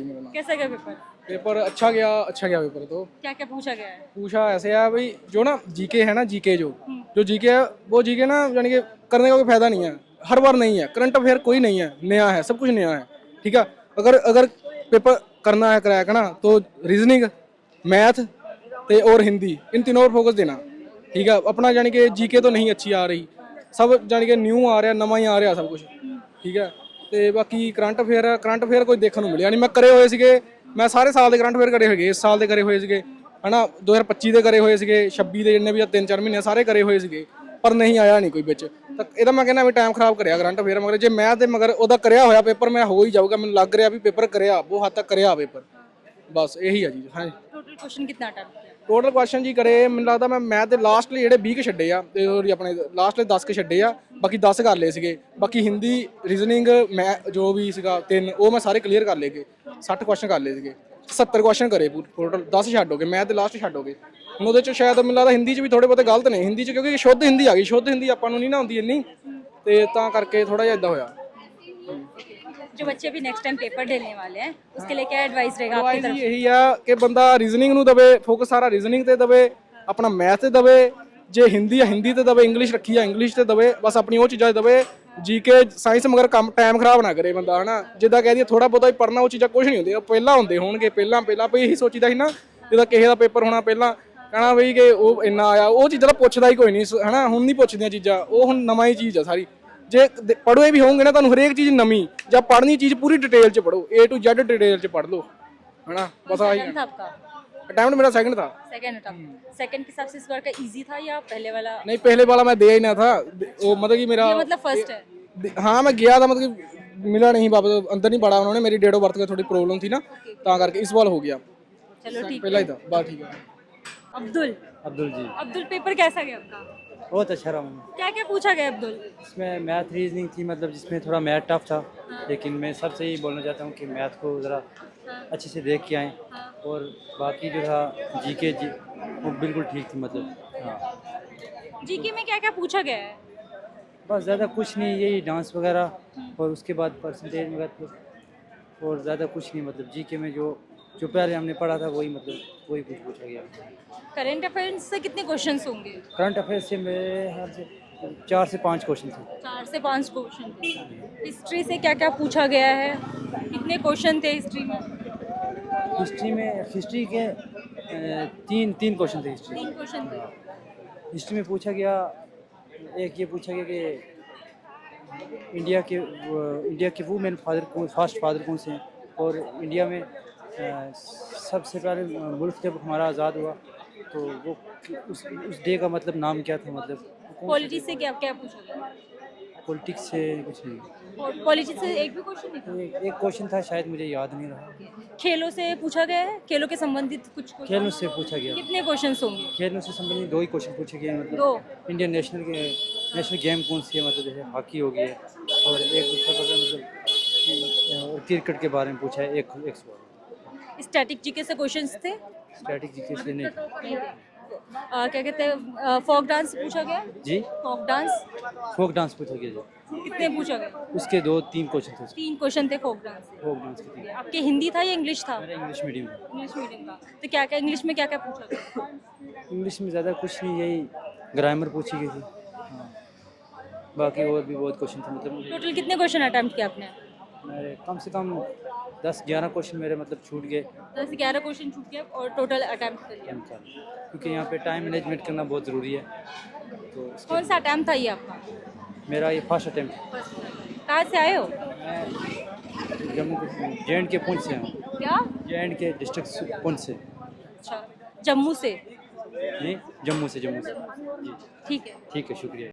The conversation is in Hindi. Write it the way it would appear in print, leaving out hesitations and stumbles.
मेरा नाम। कैसा गया पेपर? पेपर अच्छा गया पेपर। तो क्या क्या पूछा गया है? पूछा ऐसे है भाई, जो ना जीके है ना, जीके जो जीके है वो जीके ना, यानी कि करने का कोई फायदा नहीं है, हर बार नहीं है। करंट अफेयर कोई नहीं है, नया है, सब कुछ नया है। ठीक है, अगर अगर पेपर करना है क्रैक ना, तो रीजनिंग, मैथ ते और हिंदी, इन तीनों पर फोकस देना। ठीक है, अपना यानी कि जीके तो नहीं अच्छी आ रही, सब यानी कि न्यू आ रहा, नवा ही आ रहा सब कुछ। ठीक है, ਤੇ ਬਾਕੀ ਕਰੰਟ ਅਫੇਅਰ ਕੋਈ ਦੇਖਣ ਨੂੰ ਮਿਲਿਆ ਨਹੀਂ। ਮੈਂ ਕਰੇ ਹੋਏ ਸੀਗੇ, ਮੈਂ ਸਾਰੇ ਸਾਲ ਦੇ ਕਰੰਟ ਅਫੇਅਰ ਕਰੇ ਹੋਏ, ਇਸ ਸਾਲ ਦੇ ਕਰੇ ਹੋਏ ਸੀਗੇ ਹਨਾ, 2025 ਦੇ ਕਰੇ ਹੋਏ ਸੀਗੇ, 26 ਦੇ ਜਿੰਨੇ ਵੀ 3-4 ਮਹੀਨੇ ਸਾਰੇ ਕਰੇ ਹੋਏ ਸੀਗੇ, ਪਰ ਨਹੀਂ ਆਇਆ ਨਹੀਂ ਕੋਈ ਵਿੱਚ। ਤਾਂ ਇਹਦਾ ਮੈਂ ਕਹਿੰਦਾ ਵੀ ਟਾਈਮ ਖਰਾਬ ਕਰਿਆ ਕਰੰਟ ਅਫੇਅਰ ਮਗਰ। ਜੇ ਮੈਂ ਤੇ ਮਗਰ ਉਹਦਾ ਕਰਿਆ ਹੋਇਆ ਪੇਪਰ, ਮੈਂ ਹੋ ਹੀ ਜਾਊਗਾ, ਮੈਨੂੰ ਲੱਗ ਰਿਹਾ ਵੀ ਪੇਪਰ ਕਰਿਆ, ਬਹੁਤ ਹੱਦ ਤੱਕ ਕਰਿਆ ਪੇਪਰ। ਬਸ ਇਹੀ ਆ ਜੀ। ਹਾਂਜੀ, टोटल क्वेश्चन कितना अटेम्प्ट किया? ਟੋਟਲ ਕੁਐਸਚਨ ਜੀ ਕਰੇ, ਮੈਨੂੰ ਲੱਗਦਾ ਮੈਂ ਮੈਥ ਦੇ ਲਾਸਟਲੀ ਜਿਹੜੇ 20 ਛੱਡੇ ਆ, ਤੇ ਹੋਰ ਆਪਣੇ ਲਾਸਟਲੇ 10 ਛੱਡੇ ਆ, ਬਾਕੀ 10 ਕਰ ਲਏ ਸੀਗੇ। ਬਾਕੀ ਹਿੰਦੀ, ਰੀਜ਼ਨਿੰਗ, ਮੈਂ ਜੋ ਵੀ ਸੀਗਾ 3 ਉਹ ਮੈਂ ਸਾਰੇ ਕਲੀਅਰ ਕਰ ਲਏ। 60 ਕੁਐਸਚਨ ਕਰ ਲਏ ਸੀਗੇ, 70 ਕੁਐਸਚਨ ਕਰੇ ਟੋਟਲ, 10 ਛੱਡ ਹੋ ਗਏ, ਮੈਥ ਦੇ ਲਾਸਟ ਛੱਡ ਹੋ ਗਏ। ਹੁਣ ਉਹਦੇ ਚ ਸ਼ਾਇਦ ਮੈਨੂੰ ਲੱਗਦਾ ਹਿੰਦੀ ਚ ਵੀ ਥੋੜੇ ਬਹੁਤੇ ਗਲਤ ਨੇ, ਹਿੰਦੀ ਚ ਕਿਉਂਕਿ ਸ਼ੁੱਧ ਹਿੰਦੀ ਆ ਗਈ, ਸ਼ੁੱਧ ਹਿੰਦੀ ਆਪਾਂ ਨੂੰ ਨਹੀਂ ਨਾ ਆਉਂਦੀ ਇੰਨੀ, ਤੇ ਤਾਂ ਕਰਕੇ ਥੋੜਾ ਜਿਹਾ ਇਦਾਂ ਹੋਇਆ। जो बच्चे भी नेक्स्ट टाइम पेपर देने वाले हैं उसके लिए क्या एडवाइस रहेगा आपकी एडवाइस तरफ? यही आ कि बंदा रीजनिंग ਨੂੰ ਦਵੇ ਫੋਕਸ, ਸਾਰਾ ਰੀਜ਼ਨਿੰਗ ਤੇ ਦਵੇ, ਆਪਣਾ ਮੈਥ ਤੇ ਦਵੇ, ਜੇ ਹਿੰਦੀ ਆ ਹਿੰਦੀ ਤੇ ਦਵੇ, ਇੰਗਲਿਸ਼ ਰੱਖੀ ਆ ਇੰਗਲਿਸ਼ ਤੇ ਦਵੇ, ਬਸ ਆਪਣੀ ਉਹ ਚੀਜ਼ਾਂ ਤੇ ਦਵੇ। ਜੀਕੇ ਸਾਇੰਸ ਮਗਰ ਕੰਮ ਟਾਈਮ ਖਰਾਬ ਨਾ ਕਰੇ ਬੰਦਾ ਹਨਾ। ਜਿੱਦਾਂ ਕਹਿ ਦਈਏ ਥੋੜਾ ਬਹੁਤਾ ਹੀ ਪੜਨਾ, ਉਹ ਚੀਜ਼ਾਂ ਕੁਝ ਨਹੀਂ ਹੁੰਦੀਆਂ, ਪਹਿਲਾਂ ਹੁੰਦੇ ਹੋਣਗੇ। ਪਹਿਲਾਂ ਆਪਾਂ ਇਹੀ ਸੋਚੀਦਾ ਸੀ ਨਾ, ਜਿੱਦਾਂ ਕਿਸੇ ਦਾ ਪੇਪਰ ਹੋਣਾ ਪਹਿਲਾਂ ਕਹਿਣਾ ਬਈ ਕਿ ਉਹ ਇੰਨਾ ਆਇਆ, ਉਹ ਚੀਜ਼ਾਂ ਦਾ ਪੁੱਛਦਾ ਹੀ ਕੋਈ ਨਹੀਂ ਹਨਾ। ਹੁਣ ਨਹੀਂ ਪੁੱਛਦੀਆਂ ਚੀਜ਼ਾਂ, ਉਹ ਹੁਣ ਨਵਾਂ ਹੀ ਚੀਜ਼ ਆ ਸਾਰੀ। ਜੇ ਪੜ੍ਹੋਏ ਵੀ ਹੋਵੋਗੇ ਨਾ, ਤੁਹਾਨੂੰ ਹਰੇਕ ਚੀਜ਼ ਨਵੀਂ, ਜਾਂ ਪੜ੍ਹਨੀ ਚੀਜ਼ ਪੂਰੀ ਡਿਟੇਲ 'ਚ ਪੜ੍ਹੋ, A to Z ਡਿਟੇਲ 'ਚ ਪੜ੍ਹ ਲਓ ਹਨਾ। ਬਸ ਆਹੀ अटेम्प्ट था आपका? अटेम्प्ट मेरा सेकंड था। Second attempt. सेकंड के हिसाब से इस बार का इजी था या पहले वाला? नहीं, पहले वाला मैं दे ही ना था, वो मतलब कि मेरा ये मतलब फर्स्ट है? हाँ मैं गया था, मतलब कि मिला नहीं, वापस अंदर नहीं पड़ा उन्होंने। मेरी डेट ऑफ बर्थ में थोड़ी प्रॉब्लम थी ना, ता करके इस बार हो गया। चलो ठीक पहला है। ही था, बात ठीक है। अब्दुल अब्दुल जी, अब्दुल पेपर कैसा गया आपका? बहुत अच्छा रहा हूँ। क्या क्या पूछा गया अब्दुल? इसमें मैथ रीजनिंग थी, मतलब जिसमें थोड़ा मैथ टफ था, लेकिन मैं सबसे यही बोलना चाहता हूँ कि मैथ को ज़रा अच्छे से देख के आएँ, और बाकी जो था जीके वो बिल्कुल ठीक थी, मतलब हाँ। जीके में क्या क्या पूछा गया है? बस ज़्यादा कुछ नहीं, यही डांस वगैरह, और उसके बाद परसेंटेज वगैरह, और ज़्यादा कुछ नहीं। मतलब जीके में जो पहले हमने पढ़ा था वही, मतलब वही कुछ पूछा गया। करंट अफेयर्स से कितने क्वेश्चंस होंगे? करंट अफेयर्स से मेरे ख्याल से 4 से 5 क्वेश्चन थे। 4 से 5 क्वेश्चन थे। हिस्ट्री से क्या क्या पूछा गया है? कितने क्वेश्चन थे हिस्ट्री में? हिस्ट्री के तीन क्वेश्चन थे हिस्ट्री। 3 क्वेश्चन थे। हिस्ट्री में पूछा गया, एक ये पूछा गया कि इंडिया के वुमेन फर्स्ट फादर कौन से हैं, और इंडिया में सबसे पहले मुल्क जब हमारा आज़ाद हुआ तो वो उस डे का मतलब नाम क्या था, मतलब पॉलिटिक्स से क्या क्या पूछा गया? पॉलिटिक्स से कुछ नहीं। पॉलिटिक्स से एक भी क्वेश्चन नहीं था। एक क्वेश्चन था, शायद मुझे याद नहीं रहा। खेलों से पूछा गया है? खेलों के संबंधित कुछ question? खेलों से पूछा गया, कितने क्वेश्चंस होंगे? खेलों से संबंधित 2 ही क्वेश्चन पूछे गए हैं, मतलब 2। इंडियन नेशनल गेम कौन सी है, मतलब जैसे हॉकी हो गई है, और एक दूसरा मतलब क्रिकेट के बारे में पूछा है, एक सवाल। स्टैटिक जीके से क्वेश्चंस थे? स्ट्रैटेजी कैसे नहीं? नहीं थे। क्या कहते हैं, फोक डांस पूछा गया? जी, फोक डांस फोक डांस पूछा गया जी, कितने पूछा गया? उसके 2-3 क्वेश्चन थे। 3 क्वेश्चन थे फोक डांस से। फोक डांस के 3। आपके हिंदी था या इंग्लिश था? मेरा इंग्लिश मीडियम था। इंग्लिश मीडियम का। तो क्या क्या इंग्लिश में क्या क्या पूछा गया? इंग्लिश में ज़्यादा कुछ नहीं, यही ग्रामर पूछी गई थी, हाँ। बाकी और भी बहुत क्वेश्चन थे, मतलब टोटल कितने क्वेश्चन अटेम्प्ट किया आपने? मेरे कम से कम 10-11 क्वेश्चन मेरे मतलब छूट गए, 10 से 11 क्वेश्चन छूट गया और टोटल अटेम्प्ट कर लिया। क्योंकि यहाँ पे टाइम मैनेजमेंट करना बहुत ज़रूरी है। तो कौन सा अटेम्प्ट था ये आपका? मेरा ये फर्स्ट अटैम्प्ट। कहाँ से आए हो? मैं जम्मू JNK के पुंछ से हूँ। क्या? JNK के डिस्ट्रिक्ट पुंछ से। अच्छा, जम्मू से? नहीं, जम्मू से जी। ठीक है। ठीक है, शुक्रिया।